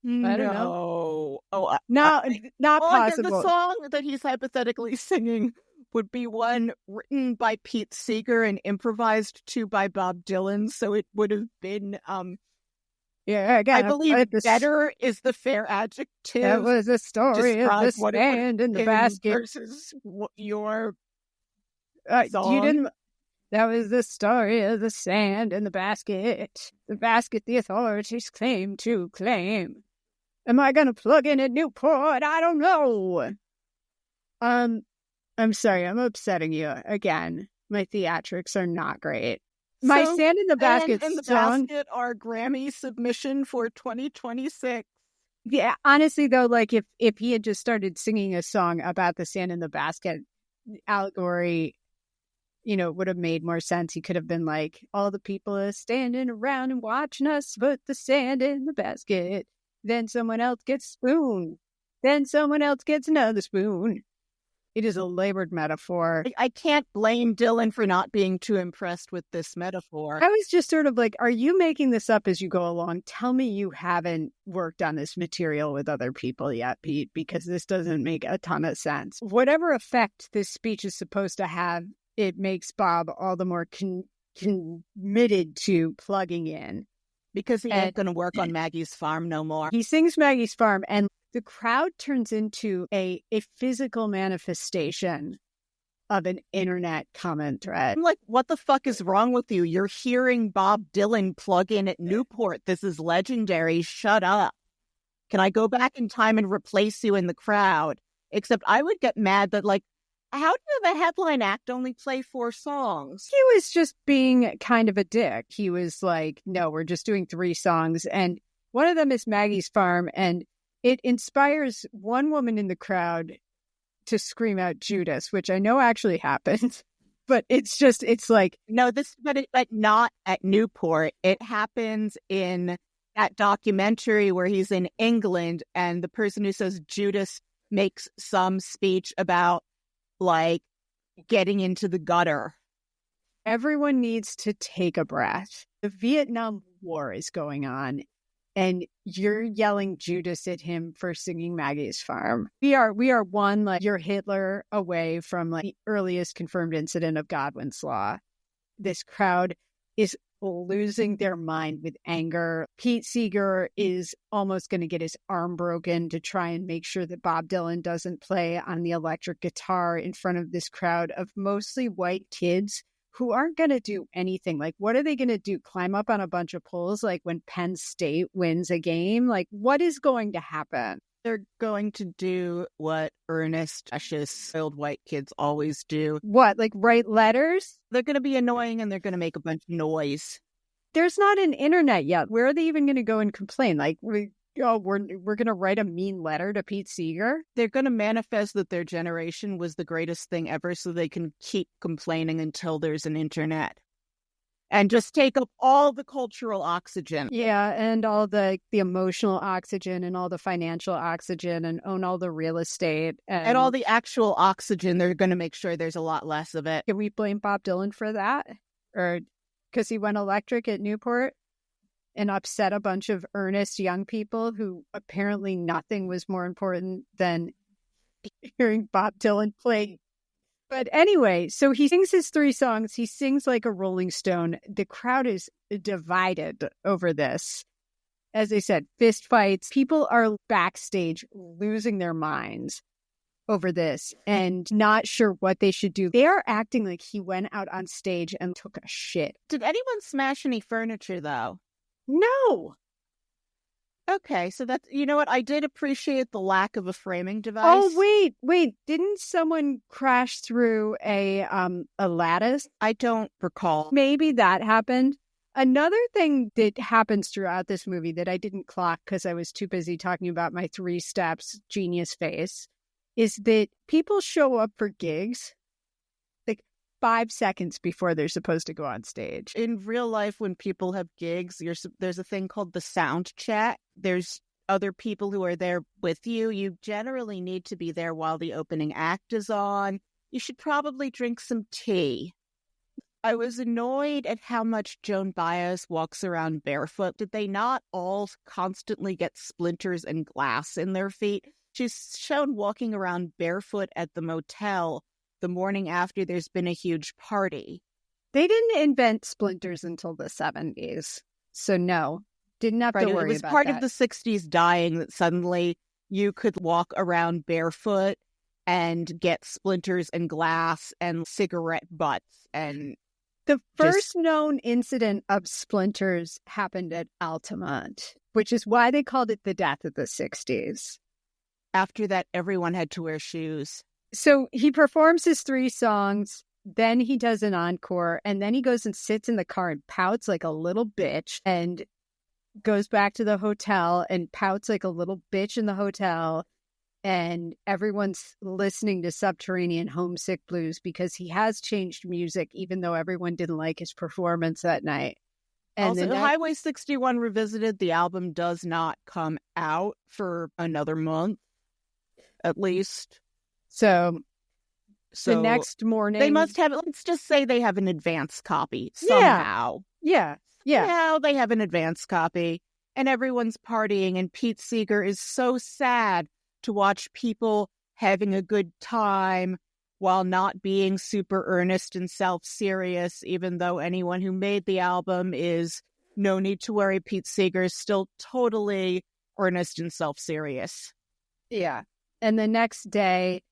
Speaker 1: I don't know.
Speaker 2: Oh,
Speaker 1: not possible.
Speaker 2: The song that he's hypothetically singing would be one written by Pete Seeger and improvised to by Bob Dylan. So it would have been,
Speaker 1: yeah, again,
Speaker 2: I believe better is the fair adjective.
Speaker 1: That was the story of the sand in the basket
Speaker 2: versus your song.
Speaker 1: You didn't. That was the story of the sand in the basket. The basket the authorities claim to claim. Am I going to plug in at Newport? I don't know. I'm sorry. I'm upsetting you again. My theatrics are not great. My Sand in the Basket
Speaker 2: and the
Speaker 1: song...
Speaker 2: Basket, our Grammy submission for 2026.
Speaker 1: Yeah, honestly, though, like if he had just started singing a song about the sand in the basket allegory, you know, it would have made more sense. He could have been like, all the people are standing around and watching us put the sand in the basket. Then someone else gets a spoon. Then someone else gets another spoon. It is a labored metaphor.
Speaker 2: I can't blame Dylan for not being too impressed with this metaphor.
Speaker 1: I was just sort of like, are you making this up as you go along? Tell me you haven't worked on this material with other people yet, Pete, because this doesn't make a ton of sense. Whatever effect this speech is supposed to have, it makes Bob all the more committed to plugging in.
Speaker 2: Because he ain't going to work on Maggie's farm no more.
Speaker 1: He sings Maggie's farm, and the crowd turns into a physical manifestation of an internet comment thread.
Speaker 2: I'm like, what the fuck is wrong with you? You're hearing Bob Dylan plug in at Newport. This is legendary. Shut up. Can I go back in time and replace you in the crowd? Except I would get mad that, like, how did the headline act only play 4 songs?
Speaker 1: He was just being kind of a dick. He was like, no, we're just doing 3 songs. And one of them is Maggie's Farm. And it inspires one woman in the crowd to scream out Judas, which I know actually happened. But it's like...
Speaker 2: No, but not at Newport. It happens in that documentary where he's in England and the person who says Judas makes some speech about, like, getting into the gutter.
Speaker 1: Everyone needs to take a breath. The Vietnam War is going on, and you're yelling Judas at him for singing Maggie's Farm. We are one, like, you're Hitler away from, like, the earliest confirmed incident of Godwin's Law. This crowd is losing their mind with anger. Pete Seeger is almost going to get his arm broken to try and make sure that Bob Dylan doesn't play on the electric guitar in front of this crowd of mostly white kids who aren't going to do anything. Like, what are they going to do? Climb up on a bunch of poles like when Penn State wins a game? Like, what is going to happen?
Speaker 2: They're going to do what earnest, precious, old white kids always do.
Speaker 1: What, like write letters?
Speaker 2: They're going to be annoying and they're going to make a bunch of noise.
Speaker 1: There's not an internet yet. Where are they even going to go and complain? Like, we're going to write a mean letter to Pete Seeger?
Speaker 2: They're going to manifest that their generation was the greatest thing ever so they can keep complaining until there's an internet. And just take up all the cultural oxygen.
Speaker 1: Yeah, and all the emotional oxygen and all the financial oxygen and own all the real estate.
Speaker 2: And all the actual oxygen, they're going to make sure there's a lot less of it.
Speaker 1: Can we blame Bob Dylan for that? Or because he went electric at Newport and upset a bunch of earnest young people who apparently nothing was more important than hearing Bob Dylan play. But anyway, so he sings his 3 songs. He sings like a Rolling Stone. The crowd is divided over this. As I said, fist fights. People are backstage losing their minds. over this and not sure what they should do. They are acting like he went out on stage and took a shit.
Speaker 2: Did anyone smash any furniture, though?
Speaker 1: No.
Speaker 2: Okay, so that's, you know what? I did appreciate the lack of a framing device.
Speaker 1: Oh, wait. Didn't someone crash through a lattice?
Speaker 2: I don't recall.
Speaker 1: Maybe that happened. Another thing that happens throughout this movie that I didn't clock because I was too busy talking about my 3 steps genius face is that people show up for gigs like 5 seconds before they're supposed to go on stage.
Speaker 2: In real life, when people have gigs, there's a thing called the sound check. There's other people who are there with you. You generally need to be there while the opening act is on. You should probably drink some tea. I was annoyed at how much Joan Baez walks around barefoot. Did they not all constantly get splinters and glass in their feet? She's shown walking around barefoot at the motel the morning after there's been a huge party.
Speaker 1: They didn't invent splinters until the 70s. So no, didn't have to worry about that.
Speaker 2: It was part of the 60s dying that suddenly you could walk around barefoot and get splinters and glass and cigarette butts. And
Speaker 1: the first known incident of splinters happened at Altamont, which is why they called it the death of the 60s.
Speaker 2: After that, everyone had to wear shoes.
Speaker 1: So he performs his 3 songs, then he does an encore, and then he goes and sits in the car and pouts like a little bitch and goes back to the hotel and pouts like a little bitch in the hotel. And everyone's listening to Subterranean Homesick Blues because he has changed music, even though everyone didn't like his performance that night. And
Speaker 2: also, Highway 61 Revisited, the album does not come out for another month, at least.
Speaker 1: So the next morning...
Speaker 2: They must have, let's just say they have an advance copy somehow.
Speaker 1: Yeah.
Speaker 2: Now they have an advance copy, and everyone's partying, and Pete Seeger is so sad to watch people having a good time while not being super earnest and self-serious, even though anyone who made the album is no need to worry. Pete Seeger is still totally earnest and self-serious.
Speaker 1: Yeah. And the next day,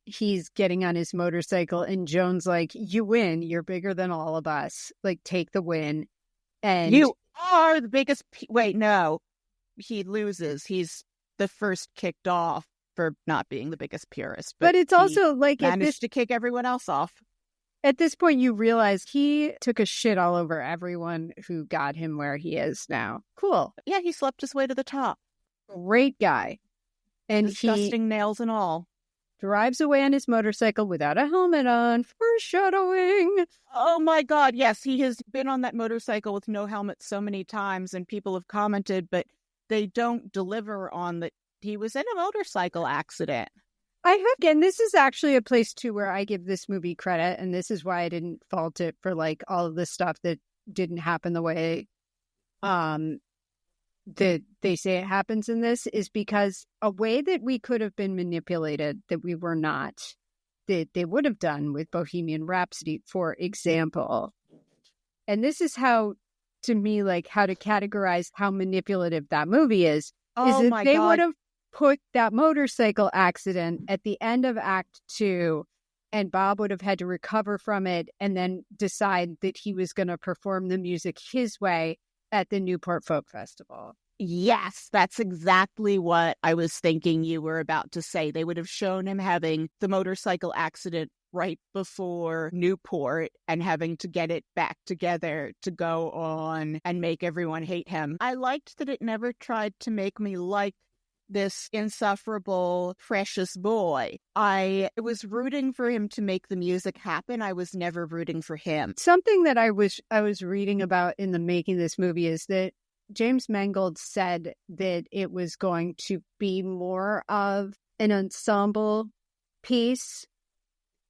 Speaker 1: he's getting on his motorcycle, and Joan's like, you win. You're bigger than all of us. Like, take the win. And
Speaker 2: you are the biggest... Wait, no. He loses. He's the first kicked off for not being the biggest purist.
Speaker 1: But it's also like...
Speaker 2: managed to kick everyone else off.
Speaker 1: At this point, you realize he took a shit all over everyone who got him where he is now. Cool.
Speaker 2: Yeah, he slept his way to the top.
Speaker 1: Great guy. And
Speaker 2: disgusting nails and all.
Speaker 1: Drives away on his motorcycle without a helmet on. Foreshadowing.
Speaker 2: Oh my God, yes. He has been on that motorcycle with no helmet so many times, and people have commented, but they don't deliver on that he was in a motorcycle accident.
Speaker 1: Again, this is actually a place, too, where I give this movie credit, and this is why I didn't fault it for, like, all of this stuff that didn't happen the way that they say it happens in this, is because a way that we could have been manipulated that we were not, that they would have done with Bohemian Rhapsody, for example. And this is how, to me, like, how to categorize how manipulative that movie is that they would have put that motorcycle accident at the end of Act 2, and Bob would have had to recover from it and then decide that he was going to perform the music his way at the Newport Folk Festival.
Speaker 2: Yes, that's exactly what I was thinking you were about to say. They would have shown him having the motorcycle accident right before Newport and having to get it back together to go on and make everyone hate him. I liked that it never tried to make me like this insufferable, precious boy. I was rooting for him to make the music happen. I was never rooting for him.
Speaker 1: Something that I was reading about in the making of this movie is that James Mangold said that it was going to be more of an ensemble piece,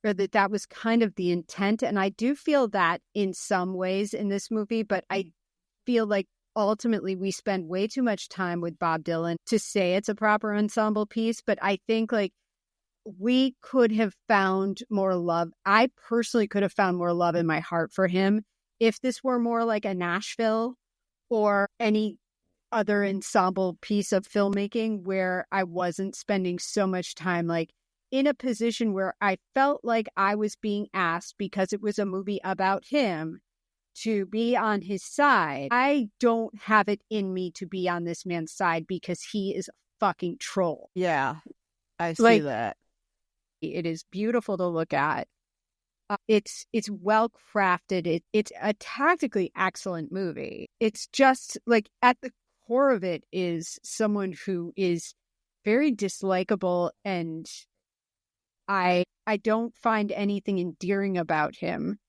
Speaker 1: or that was kind of the intent. And I do feel that in some ways in this movie, but I feel like ultimately we spend way too much time with Bob Dylan to say it's a proper ensemble piece. But I think, like, we could have found more love. I personally could have found more love in my heart for him if this were more like a Nashville or any other ensemble piece of filmmaking where I wasn't spending so much time, like, in a position where I felt like I was being asked, because it was a movie about him, to be on his side. I don't have it in me to be on this man's side because he is a fucking troll.
Speaker 2: Yeah, I see that.
Speaker 1: It is beautiful to look at. It's well crafted. It's a tactically excellent movie. It's just like at the core of it is someone who is very dislikable, and I don't find anything endearing about him.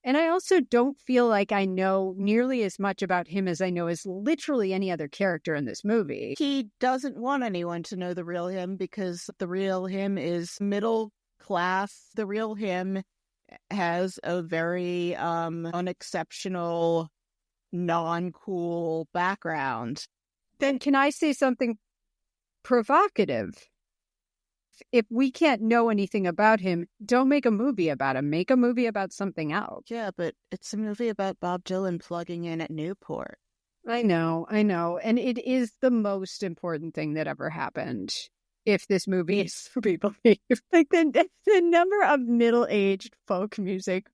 Speaker 1: And I also don't feel like I know nearly as much about him as I know as literally any other character in this movie.
Speaker 2: He doesn't want anyone to know the real him because the real him is middle class. The real him has a very unexceptional, non-cool background.
Speaker 1: Then can I say something provocative? If we can't know anything about him, don't make a movie about him. Make a movie about something else.
Speaker 2: Yeah, but it's a movie about Bob Dylan plugging in at Newport.
Speaker 1: I know. And it is the most important thing that ever happened. If this movie is to be believed, like the number of middle-aged folk music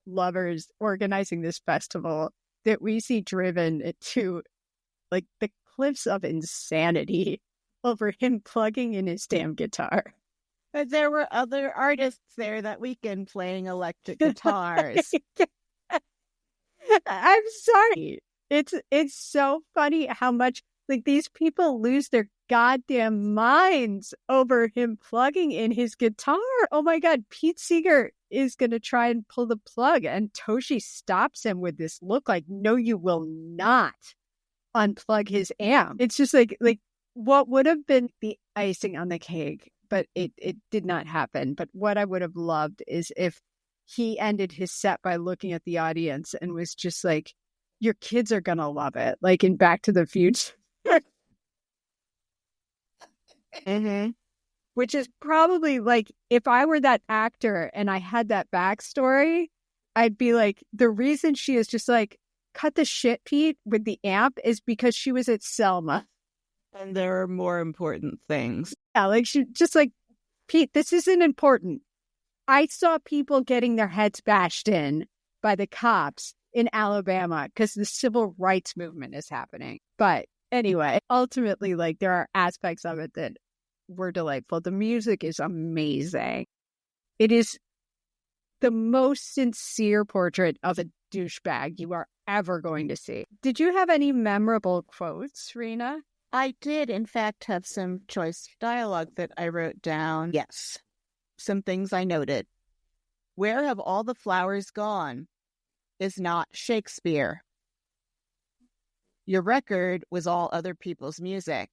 Speaker 1: lovers organizing this festival that we see driven to like the cliffs of insanity over him plugging in his damn guitar.
Speaker 2: But there were other artists there that weekend playing electric guitars.
Speaker 1: I'm sorry. It's so funny how much like these people lose their goddamn minds over him plugging in his guitar. Oh my God, Pete Seeger is going to try and pull the plug, and Toshi stops him with this look like, no, you will not unplug his amp. It's just like what would have been the icing on the cake, but it did not happen. But what I would have loved is if he ended his set by looking at the audience and was just like, your kids are going to love it. Like in Back to the Future.
Speaker 2: Mm-hmm.
Speaker 1: Which is probably like, if I were that actor and I had that backstory, I'd be like, the reason she is just like, cut the shit, Pete, with the amp is because she was at Selma.
Speaker 2: And there are more important things.
Speaker 1: Yeah, like she just like, Pete, this isn't important. I saw people getting their heads bashed in by the cops in Alabama because the civil rights movement is happening. But anyway, ultimately, like there are aspects of it that were delightful. The music is amazing. It is the most sincere portrait of a douchebag you are ever going to see. Did you have any memorable quotes, Rena?
Speaker 2: I did, in fact, have some choice dialogue that I wrote down. Yes. Some things I noted. Where have all the flowers gone? Is not Shakespeare. Your record was all other people's music.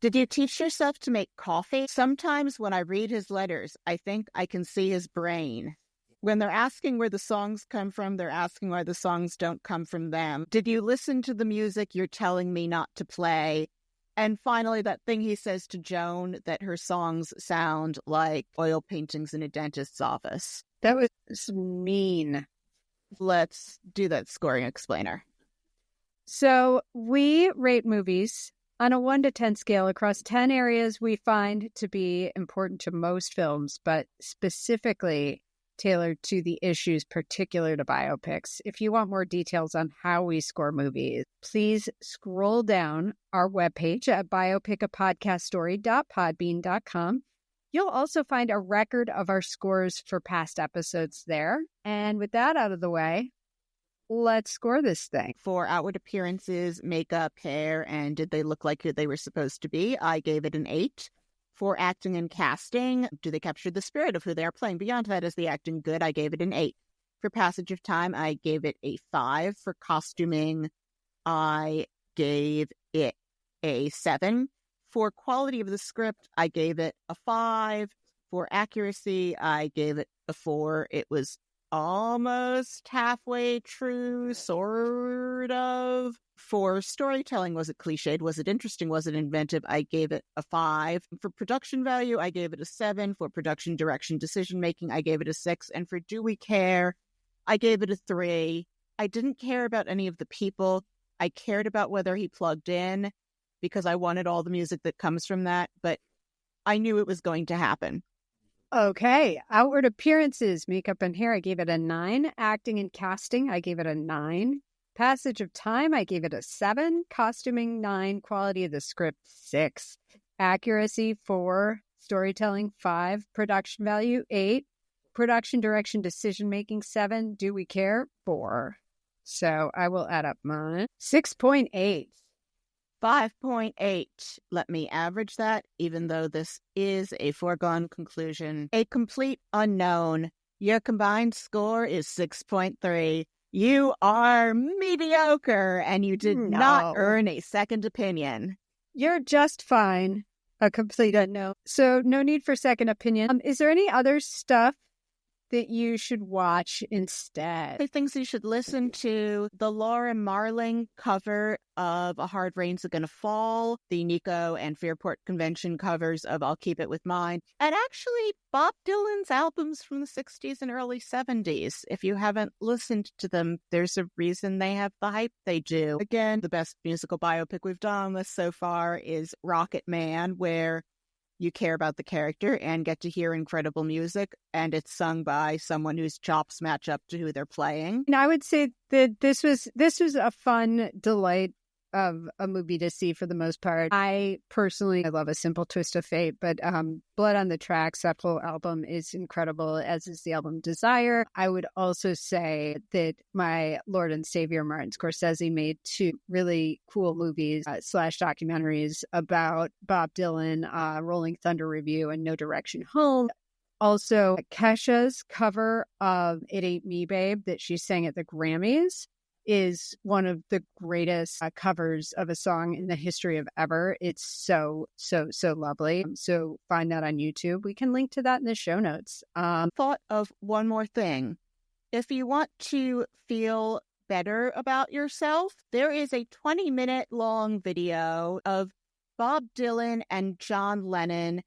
Speaker 2: Did you teach yourself to make coffee? Sometimes when I read his letters, I think I can see his brain. When they're asking where the songs come from, they're asking why the songs don't come from them. Did you listen to the music you're telling me not to play? And finally, that thing he says to Joan, that her songs sound like oil paintings in a dentist's office.
Speaker 1: That was mean.
Speaker 2: Let's do that scoring explainer.
Speaker 1: So we rate movies on a 1 to 10 scale across 10 areas we find to be important to most films, but specifically tailored to the issues particular to biopics. If you want more details on how we score movies, please scroll down our webpage at biopicapodcaststory.podbean.com. You'll also find a record of our scores for past episodes there. And with that out of the way, let's score this thing.
Speaker 2: For outward appearances, makeup, hair, and did they look like who they were supposed to be, I gave it an 8. For acting and casting, do they capture the spirit of who they are playing? Beyond that, is the acting good? I gave it an 8. For passage of time, I gave it a 5. For costuming, I gave it a 7. For quality of the script, I gave it a 5. For accuracy, I gave it a 4. It was almost halfway true, sort of. For storytelling, was it cliched? Was it interesting? Was it inventive? I gave it a 5. For production value, I gave it a 7. For production direction decision-making, I gave it a 6. And for do we care, I gave it a 3. I didn't care about any of the people. I cared about whether he plugged in because I wanted all the music that comes from that. But I knew it was going to happen.
Speaker 1: Okay. Outward appearances, makeup and hair, I gave it a 9. Acting and casting, I gave it a 9. Passage of time, I gave it a 7. Costuming, 9. Quality of the script, 6. Accuracy, 4. Storytelling, 5. Production value, 8. Production, direction, decision-making, 7. Do we care? 4. So I will add up mine. 6.8.
Speaker 2: 5.8. Let me average that, even though this is a foregone conclusion. A complete unknown. Your combined score is 6.3. You are mediocre, and you did not earn a second opinion.
Speaker 1: You're just fine. A complete unknown. So no need for second opinion. Is there any other stuff that you should watch instead?
Speaker 2: I think you should listen to the Laura Marling cover of A Hard Rain's Gonna Fall, the Nico and Fairport Convention covers of I'll Keep It With Mine, and actually Bob Dylan's albums from the 60s and early 70s. If you haven't listened to them, there's a reason they have the hype they do. Again, the best musical biopic we've done on this so far is Rocket Man, where you care about the character and get to hear incredible music, and it's sung by someone whose chops match up to who they're playing.
Speaker 1: And I would say that this was a fun delight of a movie to see for the most part. I love A Simple Twist of Fate, but Blood on the Tracks, that whole album is incredible, as is the album Desire. I would also say that my Lord and Savior Martin Scorsese made 2 really cool movies / documentaries about Bob Dylan, Rolling Thunder Review and No Direction Home. Also, Kesha's cover of It Ain't Me, Babe, that she sang at the Grammys, is one of the greatest covers of a song in the history of ever. It's so lovely. So find that on YouTube. We can link to that in the show notes.
Speaker 2: Thought of one more thing. If you want to feel better about yourself, there is a 20-minute long video of Bob Dylan and John Lennon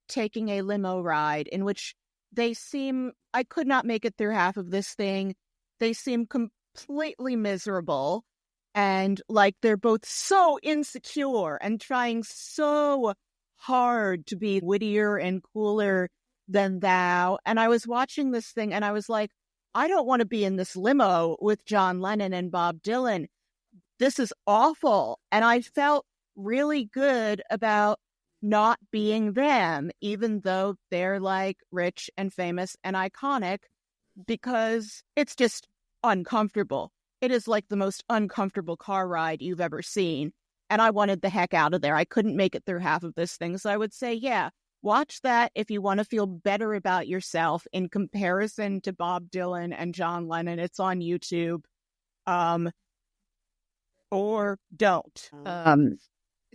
Speaker 2: taking a limo ride in which they seem, I could not make it through half of this thing. They seem completely miserable, and like they're both so insecure and trying so hard to be wittier and cooler than thou. And I was watching this thing and I was like, I don't want to be in this limo with John Lennon and Bob Dylan. This is awful. And I felt really good about not being them, even though they're like rich and famous and iconic, because it's just uncomfortable. It is like the most uncomfortable car ride you've ever seen. And I wanted the heck out of there. I couldn't make it through half of this thing. So I would say, yeah, watch that if you want to feel better about yourself in comparison to Bob Dylan and John Lennon. It's on YouTube. Or don't.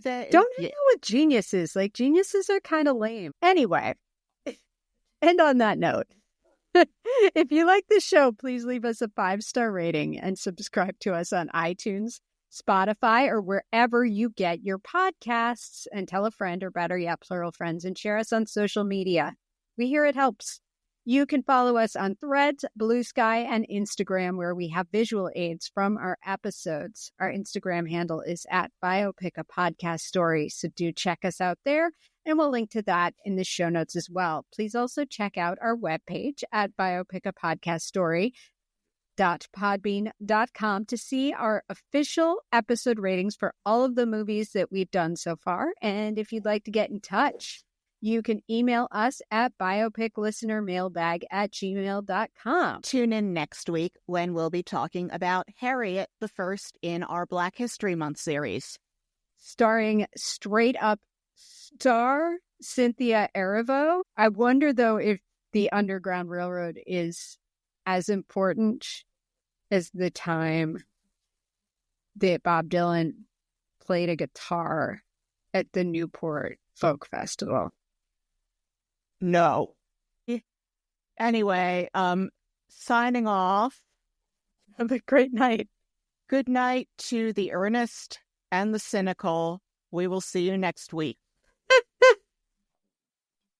Speaker 1: Don't hang out with geniuses. Like, geniuses are kind of lame. Anyway, and on that note, if you like this show, please leave us a 5-star rating and subscribe to us on iTunes, Spotify, or wherever you get your podcasts, and tell a friend, or better yet, plural friends, and share us on social media. We hear it helps. You can follow us on Threads, Blue Sky, and Instagram, where we have visual aids from our episodes. Our Instagram handle is @BioPicAPodcastStory, so do check us out there, and we'll link to that in the show notes as well. Please also check out our webpage at biopicapodcaststory.podbean.com to see our official episode ratings for all of the movies that we've done so far. And if you'd like to get in touch, you can email us at biopiclistenermailbag@gmail.com.
Speaker 2: Tune in next week when we'll be talking about Harriet the First in our Black History Month series.
Speaker 1: Starring straight-up star Cynthia Erivo. I wonder, though, if the Underground Railroad is as important as the time that Bob Dylan played a guitar at the Newport Folk Festival.
Speaker 2: No. Anyway, signing off.
Speaker 1: Have a great night.
Speaker 2: Good night to the earnest and the cynical. We will see you next week.